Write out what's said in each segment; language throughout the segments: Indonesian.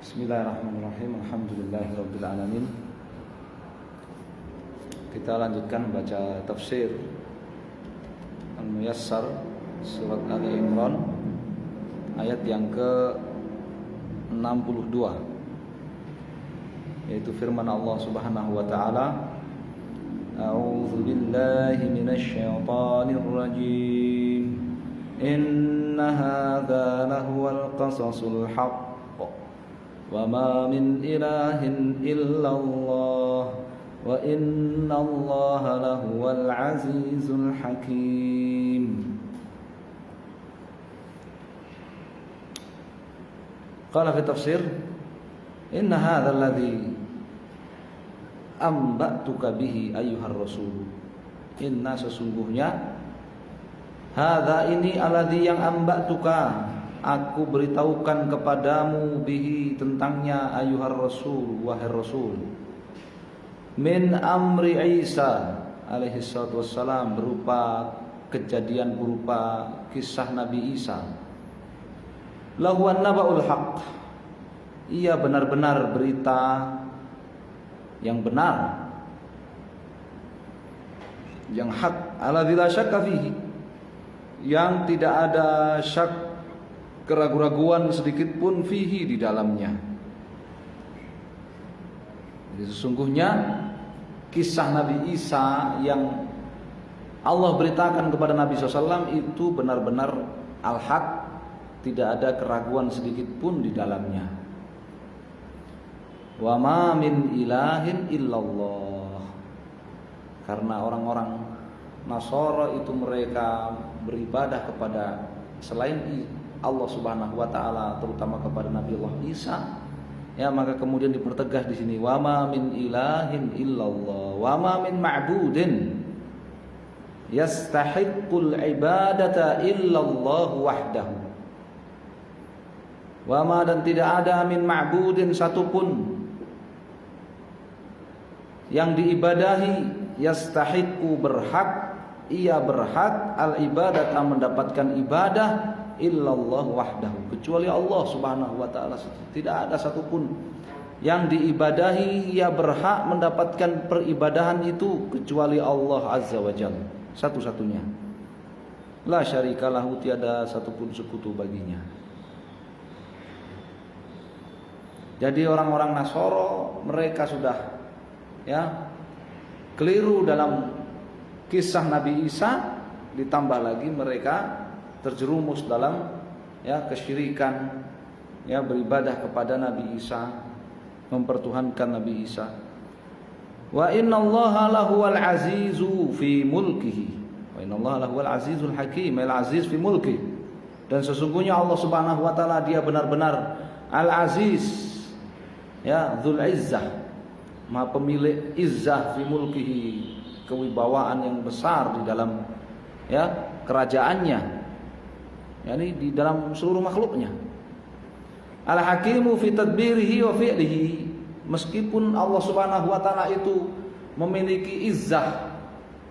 Bismillahirrahmanirrahim. Alhamdulillahirabbil alamin. Kita lanjutkan baca tafsir Al-Muyassar surat Ali Imran ayat yang ke-62, yaitu firman Allah Subhanahu wa taala, A'udzu billahi minasy syaithanir rajim. Inna hadza lahuwal qasasul haqq wa ma min ilahin illallah wa innallaha lahuwal azizul hakim. Qala fi tafsir, inna hadza alladhi amba'tuka bihi ayyuhar rasul. Inna, sesungguhnya, hadza ini alladhi yang amba'tuka, aku beritahukan kepadamu, bihi tentangnya, ayyuhar rasul, wahai rasul, min amri Isa alaihi salatu wassalam, berupa kejadian, berupa kisah Nabi Isa. Lahuwan naba'ul haq, ia benar-benar berita yang benar, yang hak, alladzi la syakka fihi, yang tidak ada syak, keraguan-raguan sedikit pun, fihi, di dalamnya. Jadi sesungguhnya kisah Nabi Isa yang Allah beritakan kepada Nabi SAW itu benar-benar al-haq, tidak ada keraguan sedikit pun di dalamnya. Wa ma min ilahin illallah, karena orang-orang Nasara itu mereka beribadah kepada selain Allah Subhanahu wa taala, terutama kepada Nabi Allah Isa, ya, maka kemudian dipertegas di sini, wa ma min ilahin illallah, wa ma min ma'budin yastahiqqul ibadata illallah wahdahu. Wa ma, dan tidak ada, min ma'budin, satupun yang diibadahi, yastahiqqu, berhak, ia berhak, al ibadata, mendapatkan ibadah, illallah wahdahu, kecuali Allah Subhanahu wa taala. Tidak ada satupun yang diibadahi, ia berhak mendapatkan peribadahan itu, kecuali Allah Azza wa Jalla, satu-satunya. La syarikalahu, tiada satupun sekutu baginya. Jadi orang-orang Nasara mereka sudah, ya, keliru dalam kisah Nabi Isa, ditambah lagi mereka terjerumus dalam, ya, kesyirikan, ya, beribadah kepada Nabi Isa, mempertuhankan Nabi Isa. Wa innallaha lahuwal azizu fi mulkihi, wa innallaha lahuwal azizul hakim, al aziz fi mulkihi, dan sesungguhnya Allah Subhanahu wa taala dia benar-benar al aziz, ya, dzul izzah, maha pemilik izzah, fi mulkihi, kewibawaan yang besar di dalam, ya, kerajaannya, yakni di dalam seluruh makhluknya. Al-Hakimu fi tadbirihi wa fi'lihi, meskipun Allah Subhanahu wa taala itu memiliki izzah,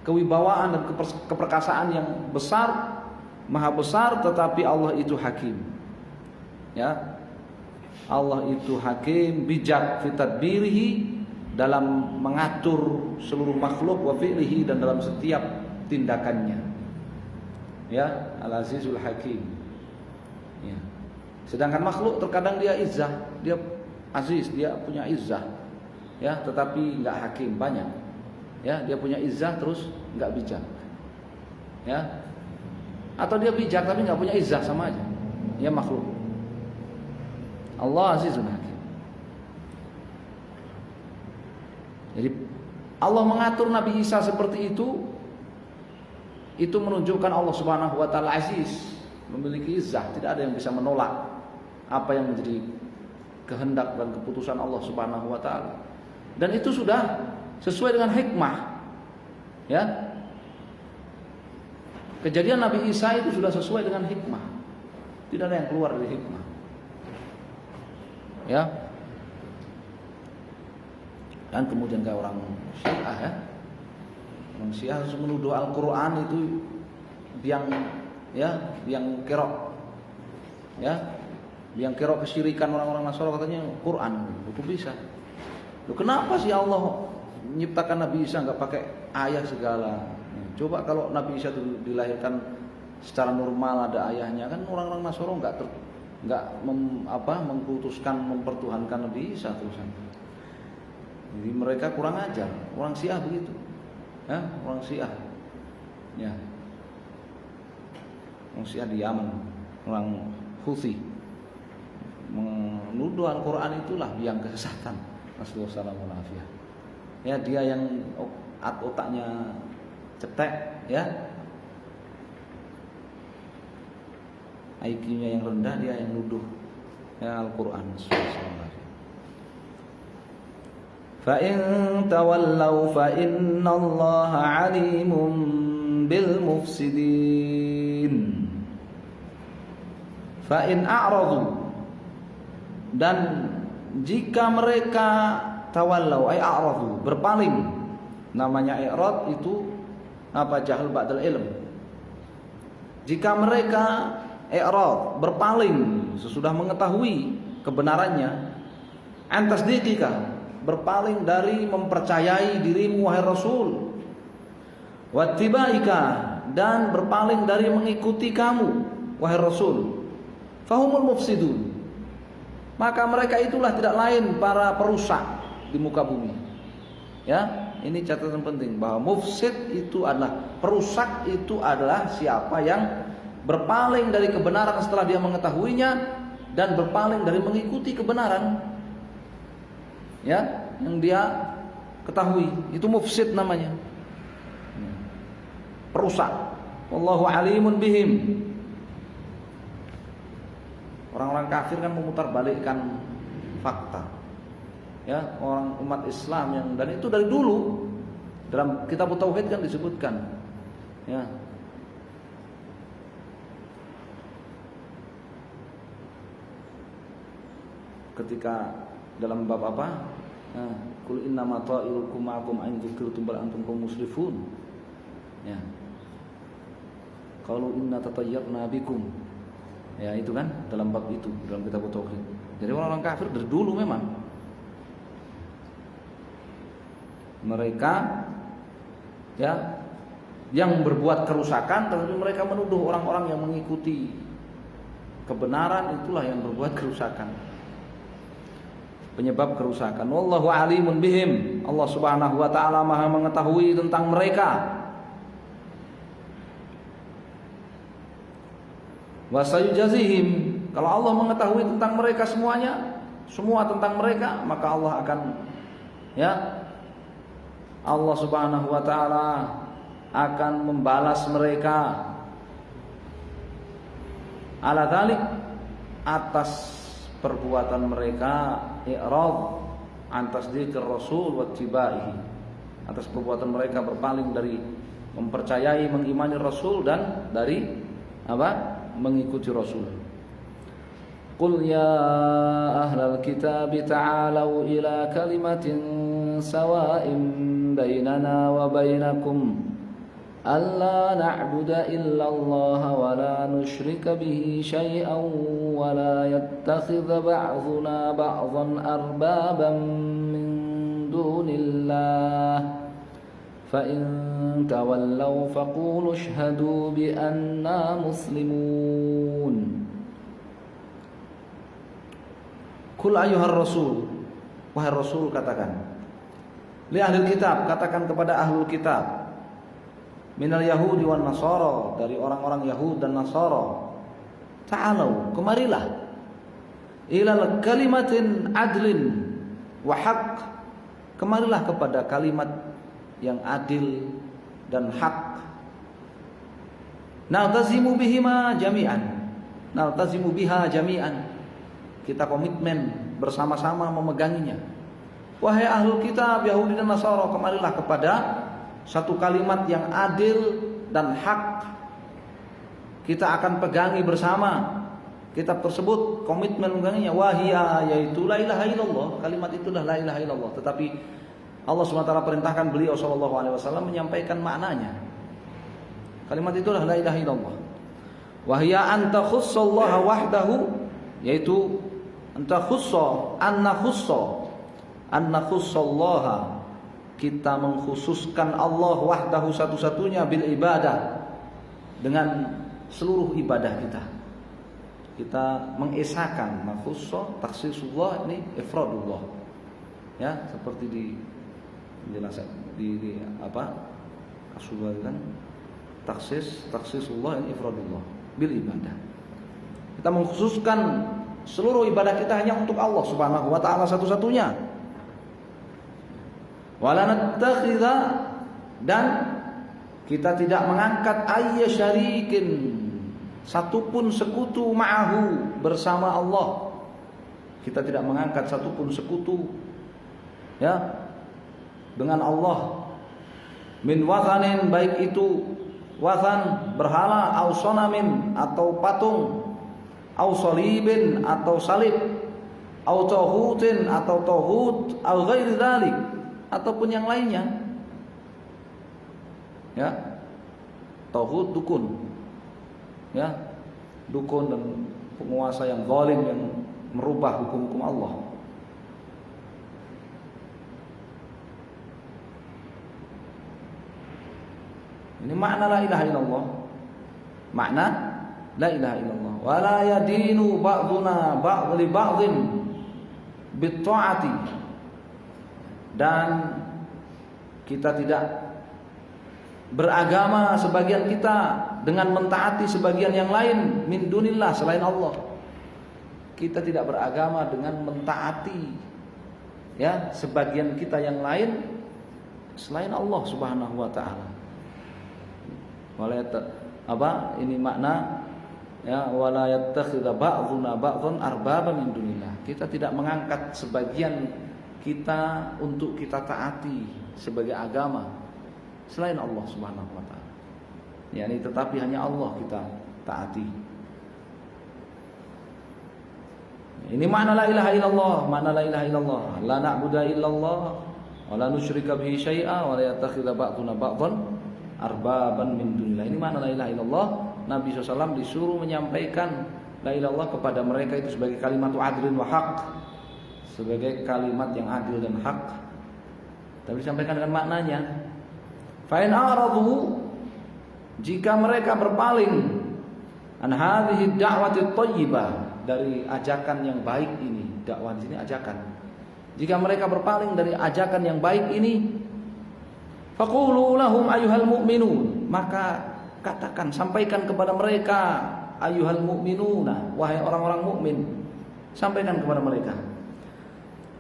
kewibawaan dan keperkasaan yang besar, maha besar, tetapi Allah itu hakim. Ya. Allah itu hakim, bijak, fi tadbirihi, dalam mengatur seluruh makhluk, wa fi'lihi, dan dalam setiap tindakannya. Ya, Al-Azizul Hakim. Ya. Sedangkan makhluk terkadang dia izzah, dia aziz, dia punya izzah, ya, tetapi enggak hakim, banyak. Ya, dia punya izzah terus enggak bijak. Ya. Atau dia bijak tapi enggak punya izzah, sama aja. Ya, makhluk. Allah Azizul Hakim. Jadi Allah mengatur Nabi Isa seperti itu menunjukkan Allah Subhanahu wa taala aziz, memiliki izzah, tidak ada yang bisa menolak apa yang menjadi kehendak dan keputusan Allah Subhanahu wa taala. Dan itu sudah sesuai dengan hikmah. Ya. Kejadian Nabi Isa itu sudah sesuai dengan hikmah. Tidak ada yang keluar dari hikmah. Ya. Dan kemudian kayak orang Syiah, ya, orang Syiah harus menuduh Al-Quran itu yang kerok, ya, Yang kira kesyirikan orang-orang Nasrani katanya Quran, itu bisa. Loh, kenapa sih Allah menciptakan Nabi Isa nggak pakai ayah segala? Coba kalau Nabi Isa itu dilahirkan secara normal ada ayahnya, kan orang-orang Nasrani nggak mengkultuskan mempertuhankan Nabi Isa terusan. Jadi mereka kurang ajar. Orang Syiah begitu, orang Syiah, ya, orang Syiah di Yaman, orang Houthi menuduh Al-Quran itulah yang kesesatan. Nasallallahu. Ya, dia yang otaknya cetek, ya, IQ-nya yang rendah, dia yang nuduh ya Al-Quran. Fa in tawallaw fa innallaha 'alimun bil mufsidin. Fa in a'radu, dan jika mereka tawallau ay a'radu, berpaling. Namanya i'rad itu apa? Jahil ba'dal ilm. Jika mereka i'rad, berpaling sesudah mengetahui kebenarannya, an tasdiqika, berpaling dari mempercayai dirimu wahai Rasul, wattibaika, dan berpaling dari mengikuti kamu wahai Rasul, fahumul mufsidun, maka mereka itulah tidak lain para perusak di muka bumi. Ya, ini catatan penting bahwa mufsid itu adalah perusak, itu adalah siapa yang berpaling dari kebenaran setelah dia mengetahuinya dan berpaling dari mengikuti kebenaran, ya, yang dia ketahui. Itu mufsid namanya, perusak. Wallahu alimun bihim. Orang-orang kafir kan memutarbalikkan fakta. Ya, orang umat Islam yang, dan itu dari dulu dalam kitab tauhid kan disebutkan. Ya. Ketika dalam bab apa? Qul innama ta'irukum ma'akum an dzikirtum bal antum qaum musrifun. Ya. Qalu inna tatayyarna bikum. Ya, itu kan dalam bab itu, dalam kitab tauhid. Jadi orang-orang kafir dari dulu memang mereka, ya, yang berbuat kerusakan, tetapi mereka menuduh orang-orang yang mengikuti kebenaran itulah yang berbuat kerusakan, penyebab kerusakan. Wallahu alimun bihim. Allah Subhanahu wa taala Maha mengetahui tentang mereka. Wa sayujazihim. Kalau Allah mengetahui tentang mereka semuanya, semua tentang mereka, maka Allah akan, ya, Allah Subhanahu wa taala akan membalas mereka ala dzalik, atas perbuatan mereka i'rad an tasdiqir rasul wa tibaihi, atas perbuatan mereka berpaling dari mempercayai, mengimani Rasul dan dari apa? Mengikuti Rasul. Qul ya ahlal kitab ta'alu ila kalimatin sawa'in bainana wa bainakum alla na'budu illa Allah wa la nusyrika bihi syai'an wa la yattakhidha ba'dhuna ba'dhan arbaban min dunillah فَإِن تَوَلَّوْا فَقُولُوا اشْهَدُوا بِأَنَّا مُسْلِمُونَ. Qul ayyuhar rasul, wahai Rasul katakan, li ahlil kitab, katakan kepada ahlul kitab, minal yahudi wan nasara, dari orang-orang Yahud dan Nasara, ta'alau, kemarilah, ilal kalimatin adlin wa haqq, kemarilah kepada kalimat yang adil dan hak. Naltazimu bihima jami'an, naltazimu biha jami'an, kita komitmen bersama-sama memeganginya. Wahai ahlul kitab Yahudi dan Nasara, kemarilah kepada satu kalimat yang adil dan hak. Kita akan pegangi bersama kitab tersebut, komitmen memeganginya. Wahia, yaitu la ilaha illallah, kalimat itulah la ilaha illallah. Tetapi Allah SWT perintahkan beliau SAW menyampaikan maknanya. Kalimat itulah la ilaha illallah. Wa hiya an takhussallaha wahdahu yaitu anna khussallaha, kita mengkhususkan Allah wahdahu satu-satunya bil ibadah, dengan seluruh ibadah kita. Kita mengesakan makhusso, taksisullah, ini ifradullah. Ya, seperti di penjelasan di apa? Kasullah kan taksisullah, ini ifradullah bil ibadah. Kita mengkhususkan seluruh ibadah kita hanya untuk Allah Subhanahu wa taala satu-satunya. Wala nattakhidha, dan kita tidak mengangkat ayya syarikin, satupun sekutu ma'ahu, bersama Allah. Kita tidak mengangkat satupun sekutu ya dengan Allah. Min wathanin, baik itu wathan berhala, au sonamin atau patung, au salibin atau salib, au tauhutin atau tauhut, au ghairi dzalik, ataupun yang lainnya. Ya, tauhid dukun, ya, dukun dan penguasa yang zalim yang merubah hukum-hukum Allah. Ini makna la ilaha illallah. Makna la ilaha illallah. Wa la yadinu ba'duna ba'd li ba'dhin bit ta'ati, dan kita tidak beragama sebagian kita dengan mentaati sebagian yang lain min dunillah, selain Allah. Kita tidak beragama dengan mentaati ya sebagian kita yang lain selain Allah Subhanahu wa taala. Ini makna ya, wala yattakhidha ba'duna ba'dhan arbaba min dunillah. Kita tidak mengangkat sebagian kita untuk kita taati sebagai agama selain Allah Subhanahu wa taala. Yani tetapi hanya Allah kita taati. Ini makna la ilaha illallah, makna la ilaha illallah. La na'budu illallah wa la nusyrika bihi syai'a wa la yattakhidha ba'duna ba'dhan arbaban min dunillah. Ini makna la ilaha illallah. Nabi SAW disuruh menyampaikan la ilaha illallah kepada mereka itu sebagai kalimat adlin wa haq, sebagai kalimat yang adil dan hak. Tapi disampaikan dengan maknanya. Fa in a'radu, jika mereka berpaling, an hadhihi da'wati thayyibah, dari ajakan yang baik ini. Dakwah di sini ajakan. Jika mereka berpaling dari ajakan yang baik ini, faqulu lahum ayyuhal mu'minun, maka katakan, sampaikan kepada mereka, ayyuhal mu'minuna, wahai orang-orang mukmin, sampaikan kepada mereka,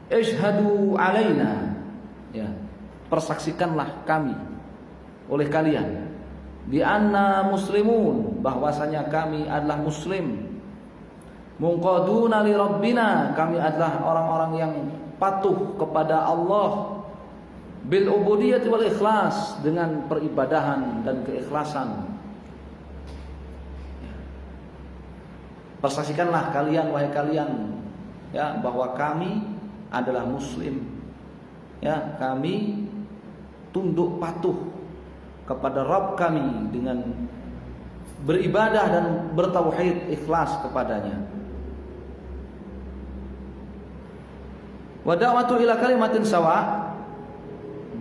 ishhadu alaina, ya, persaksikanlah kami oleh kalian, bi anna muslimun, bahwasanya kami adalah muslim, munqaduna li rabbina, kami adalah orang-orang yang patuh kepada Allah, bil ubudiyyati wal ikhlas, dengan peribadahan dan keikhlasan. Persaksikanlah kalian, wahai kalian, ya, bahwa kami adalah muslim, ya, kami tunduk patuh kepada Rabb kami dengan beribadah dan bertauhid, ikhlas kepadanya. Wa da'watu ila kalimatin sawa,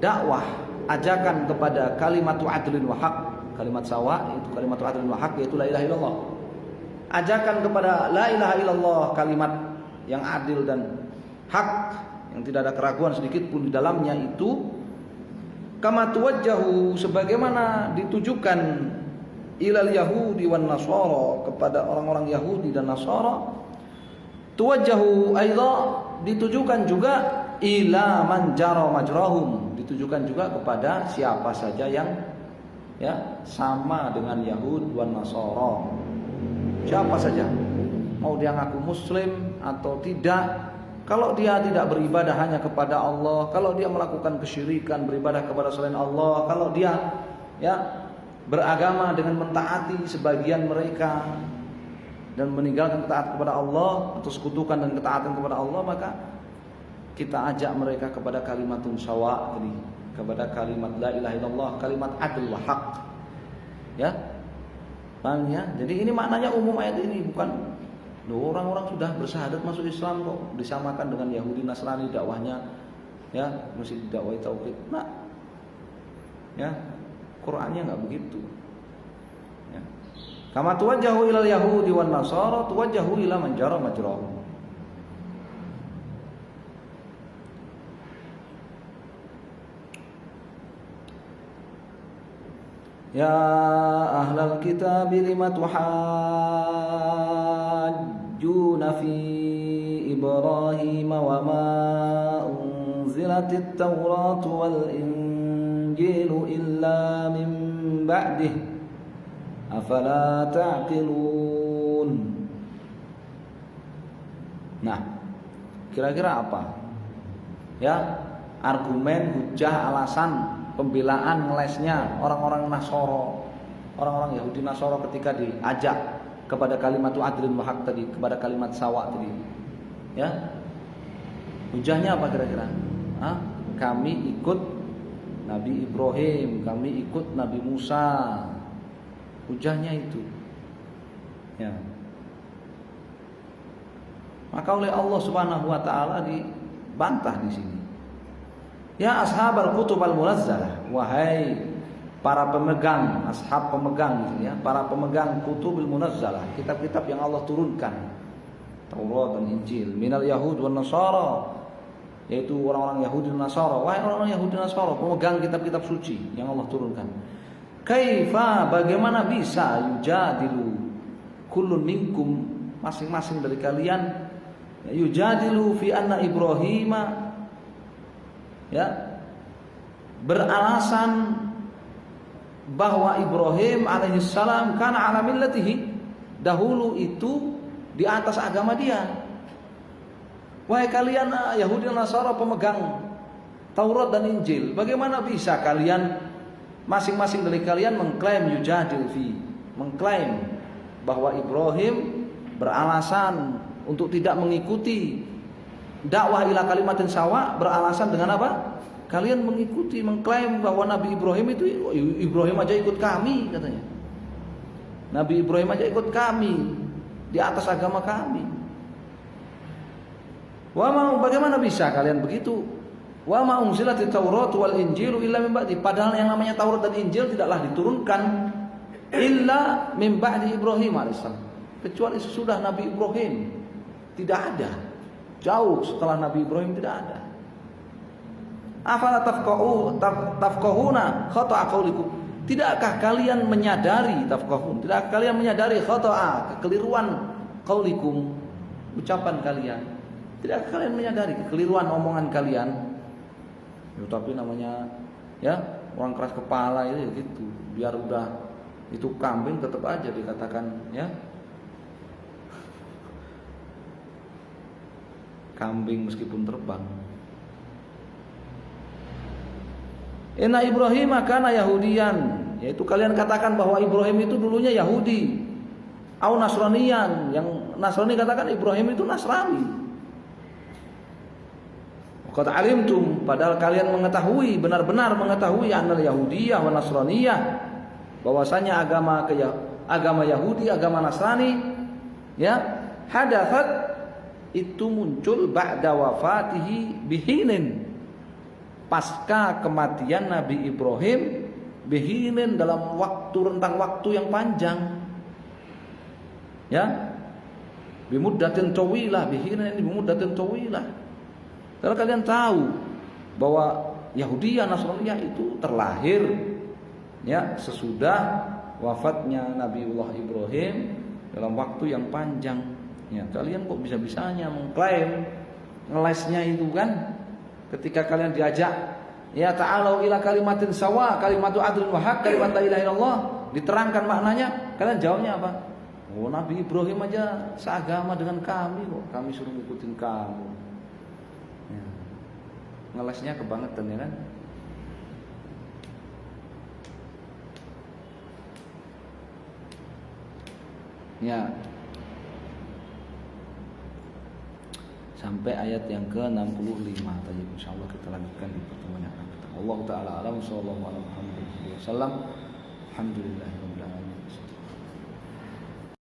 dakwah, ajakan kepada kalimatu adlin wa haq, kalimat sawa itu kalimatu adlin wa haq, yaitu la ilaha illallah. Ajakan kepada la ilaha illallah, kalimat yang adil dan hak, yang tidak ada keraguan sedikit pun di dalamnya, itu kama tuwajjahu, sebagaimana ditujukan, ilal yahudi wan nasara, kepada orang-orang Yahudi dan Nasara. Tuwajjahu aidha, ditujukan juga ila man jara majrahum, ditujukan juga kepada siapa saja yang ya sama dengan Yahud wan Nasara. Siapa saja, mau dia ngaku muslim atau tidak, kalau dia tidak beribadah hanya kepada Allah, kalau dia melakukan kesyirikan, beribadah kepada selain Allah, kalau dia ya beragama dengan mentaati sebagian mereka dan meninggalkan ketaatan kepada Allah atau sekutukan dan ketaatan kepada Allah, maka kita ajak mereka kepada kalimatun sawa tadi, kepada kalimat la ilaha illallah, kalimat adl wa haq. Ya. Paham ya? Jadi ini maknanya umum ayat ini, bukan Loh, orang-orang sudah bersyahadat masuk Islam kok disamakan dengan Yahudi Nasrani dakwahnya, ya mesti didakwai tauhid. Nah, ya Qur'annya nggak begitu. Ya. Kama tuwajjahu ilal Yahudi wan Nasara tuwajjahu ila man jara majrahum. Ya ahlal kitab lima tuhajjuna fi Ibrahim wa ma unzilatit Taurat wal Injil illa min ba'dih afala ta'qilun. Nah, kira-kira apa? Ya, argumen, hujah, alasan pembelaan ngelesnya orang-orang Nasoro, orang-orang Yahudi Nasoro ketika diajak kepada kalimat adlin wa haq tadi, kepada kalimat sawa tadi. Ya. Hujahnya apa kira-kira? Kami ikut Nabi Ibrahim, kami ikut Nabi Musa. Hujahnya itu. Ya. Maka oleh Allah Subhanahu wa taala dibantah di sini. Ya ashabal kutub al-munazzalah, wahai para pemegang, ashab pemegang ya, para pemegang kutubul munazzalah, kitab-kitab yang Allah turunkan, Taurat dan Injil, minal yahud wan nasara, yaitu orang-orang Yahudi dan Nasara. Wahai orang-orang Yahudi dan Nasara, pemegang kitab-kitab suci yang Allah turunkan. Kaifa, bagaimana bisa yujadilu kullun minkum, masing-masing dari kalian yujadilu fi anna Ibrahima, ya, beralasan bahwa Ibrahim alaihissalam kana ala millatihi, dahulu itu di atas agama dia. Wahai kalian Yahudi dan Nasara pemegang Taurat dan Injil, bagaimana bisa kalian masing-masing dari kalian mengklaim yujadil fi, mengklaim bahwa Ibrahim beralasan untuk tidak mengikuti dakwah ila kalimatin sawa, beralasan dengan apa? Kalian mengikuti, mengklaim bahwa Nabi Ibrahim itu, Ibrahim aja ikut kami katanya. Nabi Ibrahim aja ikut kami di atas agama kami. Wa ma, bagaimana bisa kalian begitu? Wa ma unzilatit Taurat wal Injil illa min ba'di, padahal yang namanya Taurat dan Injil tidaklah diturunkan illa min ba'di Ibrahim alaihissalam, kecuali sesudah Nabi Ibrahim. Tidak ada. Jauh setelah Nabi Ibrahim tidak ada. Afala tafqahuna khata'a qaulikum, tidakkah kalian menyadari, tafqahun, tidakkah kalian menyadari khata'a, kekeliruan qaulikum, ucapan kalian? Tidakkah kalian menyadari kekeliruan omongan kalian? Ya, tapi namanya ya orang keras kepala itu gitu, biar udah itu kambing tetap aja dikatakan ya kambing meskipun terbang. Inna Ibrahim kana Yahudian, yaitu kalian katakan bahwa Ibrahim itu dulunya Yahudi. Au Nasranian, yang Nasrani katakan Ibrahim itu Nasrani. Qad alimtum, padahal kalian mengetahui, benar-benar mengetahui annal Yahudiyah wa Nasraniyah, bahwasanya agama Yahudi, agama Nasrani ya, hadathat, itu muncul ba'da wafatihi bihinin, pasca kematian Nabi Ibrahim, bihinin dalam rentang waktu yang panjang, ya, bimuddatin tawilah, bihinin bimuddatin tawilah. Kalau kalian tahu bahwa Yahudiyah Nasraniyah itu terlahir ya sesudah wafatnya Nabiullah Ibrahim dalam waktu yang panjang. Ya, kalian kok bisa-bisanya mengklaim ngelesnya itu kan? Ketika kalian diajak, ya ta'alau ila kalimatin sawa, kalimatu adlin wa haq, kalimat la ilaha illallah, diterangkan maknanya, kalian jawabnya apa? Oh, Nabi Ibrahim aja seagama dengan kami kok, kami suruh ngikutin kamu. Ya. Ngelesnya kebangetan ya kan? Ya. Sampai ayat yang ke-65 tadi, insyaallah kita lanjutkan di pertemuan yang akan datang. Allah taala alam, sallallahu alaihi wasallam. Alhamdulillahirabbil alamin.